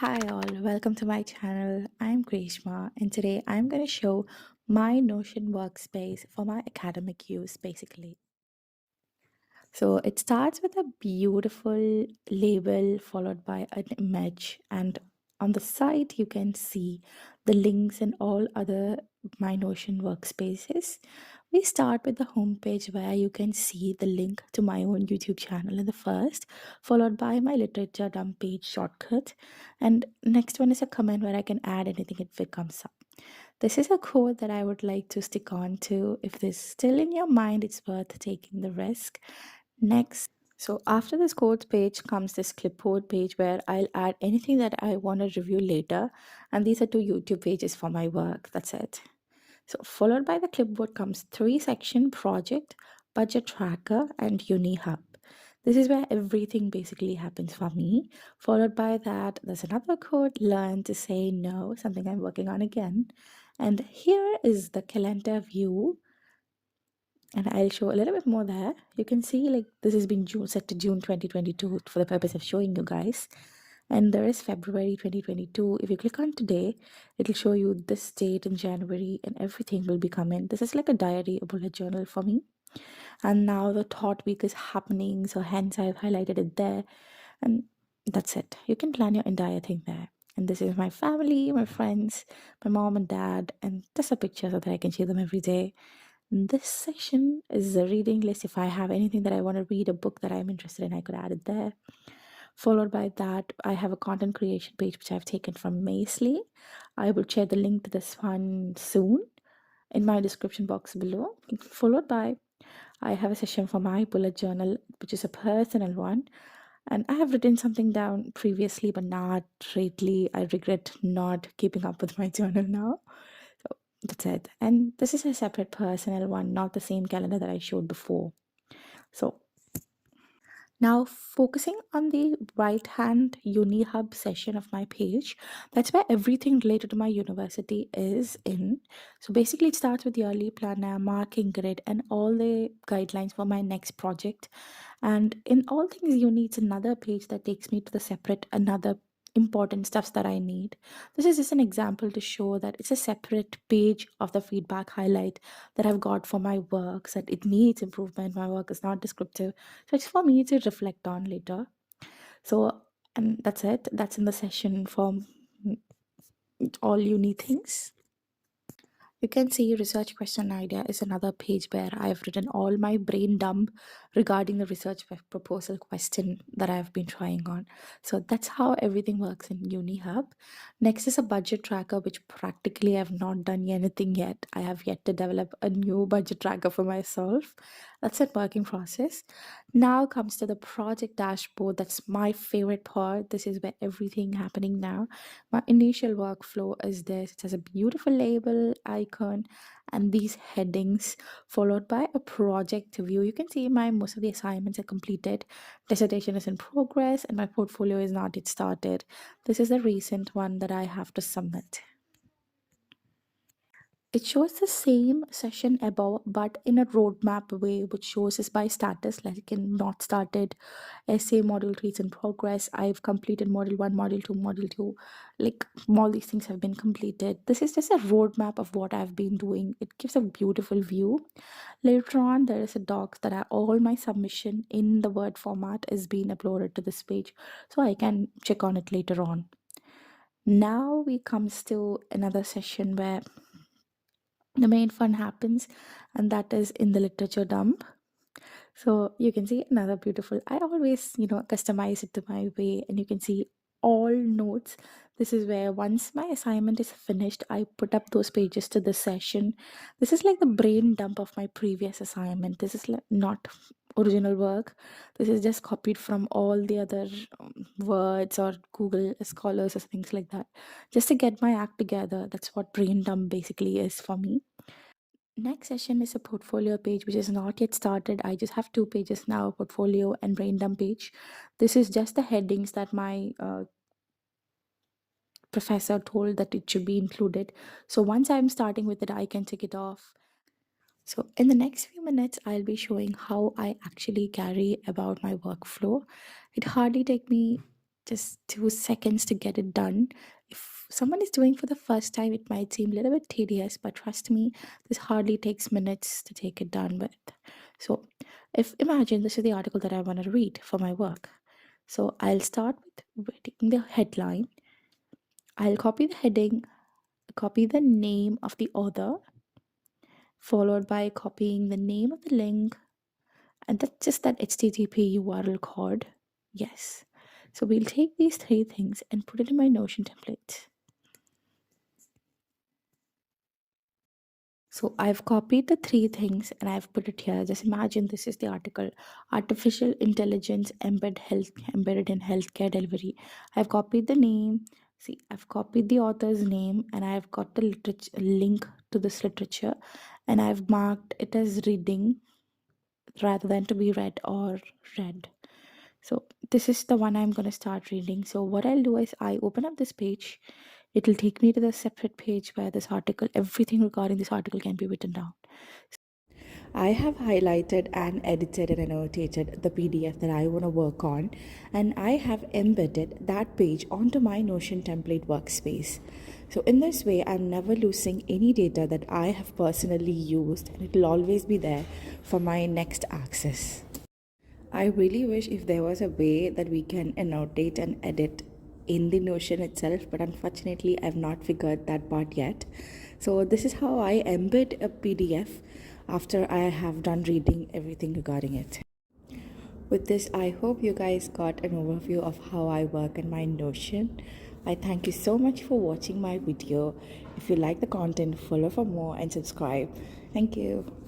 Hi all, welcome to my channel. I'm Greeshma and today I'm going to show my Notion workspace for my academic use basically. So it starts with a beautiful label followed by an image, and on the side you can see the links and all other my Notion workspaces. We start with the home page where you can see the link to my own YouTube channel in the first, followed by my literature dump page shortcut, and next one is a comment where I can add anything if it comes up. This is a code that I would like to stick on to. If this is still in your mind, it's worth taking the risk. Next, so after this codes page comes this clipboard page where I'll add anything that I want to review later. And these are two YouTube pages for my work. That's it. So followed by the clipboard comes three-section project, budget tracker, and uni hub. This is where everything basically happens for me. Followed by that, there's another code, learn to say no, something I'm working on again. And here is the calendar view, and I'll show a little bit more there. You can see like this has been set to June 2022 for the purpose of showing you guys. And there is February 2022. If you click on today, it'll show you this date in January and everything will be coming. This is like a diary, a bullet journal for me. And now the thought week is happening, so hence I've highlighted it there. And that's it. You can plan your entire thing there. And this is my family, my friends, my mom and dad, and just a picture so that I can share them every day. This section is a reading list. If I have anything that I want to read, a book that I'm interested in, I could add it there. Followed by that, I have a content creation page which I've taken from Macely. I will share the link to this one soon in my description box below. Followed by, I have a session for my bullet journal, which is a personal one. And I have written something down previously, but not lately. I regret not keeping up with my journal now. So that's it. And this is a separate personal one, not the same calendar that I showed before. So now focusing on the right hand uni hub session of my page, that's where everything related to my university is in. So basically it starts with the early planner, marking grid, and all the guidelines for my next project. And in all things uni, it's another page that takes me to the separate another important stuffs that I need. This is just an example to show that it's a separate page of the feedback highlight that I've got for my work, that it needs improvement. My work is not descriptive. So it's for me to reflect on later. So, and that's it. That's in the session for all uni things. You can see research question idea is another page where I've written all my brain dump regarding the research proposal question that I've been trying on. So that's how everything works in UniHub. Next is a budget tracker, which practically I've not done anything yet. I have yet to develop a new budget tracker for myself. That's a working process. Now comes to the project dashboard. That's my favorite part. This is where everything happening now. My initial workflow is this. It has a beautiful label, icon, and these headings followed by a project view. You can see my most of the assignments are completed. Dissertation is in progress and my portfolio is not yet started. This is a recent one that I have to submit. It shows the same session above, but in a roadmap way, which shows us by status, like in not started, essay module 3 is in progress. I've completed module 1, module 2, module 2. Like all these things have been completed. This is just a roadmap of what I've been doing. It gives a beautiful view. Later on, there is a doc that all my submission in the Word format is being uploaded to this page. So I can check on it later on. Now we comes to another session where the main fun happens, and that is in the literature dump. So you can see another beautiful, I always customize it to my way, and you can see all notes. This is where once my assignment is finished, I put up those pages to the session. This is like the brain dump of my previous assignment. This is like not original work. This is just copied from all the other words or Google scholars or things like that, just to get my act together. That's what brain dump basically is for me. Next session is a portfolio page which is not yet started. I just have two pages now, portfolio and brain dump page. This is just the headings that my professor told that it should be included. So once I'm starting with it, I can tick it off. So in the next few minutes, I'll be showing how I actually carry about my workflow. It hardly take me just 2 seconds to get it done. If someone is doing for the first time, it might seem a little bit tedious, but trust me, this hardly takes minutes to take it done with. So, if imagine this is the article that I want to read for my work. So, I'll start with reading the headline. I'll copy the heading, copy the name of the author, followed by copying the name of the link, and that's just that HTTP URL code. Yes. So we'll take these 3 things and put it in my Notion template. So I've copied the 3 things and I've put it here. Just imagine this is the article: Artificial Intelligence Embedded in Healthcare Delivery. I've copied the name. See, I've copied the author's name and I've got the link to this literature, and I've marked it as reading rather than to be read or read. So this is the one I'm going to start reading. So what I'll do is I open up this page. It'll take me to the separate page where this article, everything regarding this article can be written down. I have highlighted and edited and annotated the PDF that I want to work on, and I have embedded that page onto my Notion template workspace. So in this way, I'm never losing any data that I have personally used, and it will always be there for my next access. I really wish if there was a way that we can annotate and edit in the Notion itself, but unfortunately, I've not figured that part yet. So, this is how I embed a PDF after I have done reading everything regarding it. With this, I hope you guys got an overview of how I work in my Notion. I thank you so much for watching my video. If you like the content, follow for more and subscribe. Thank you.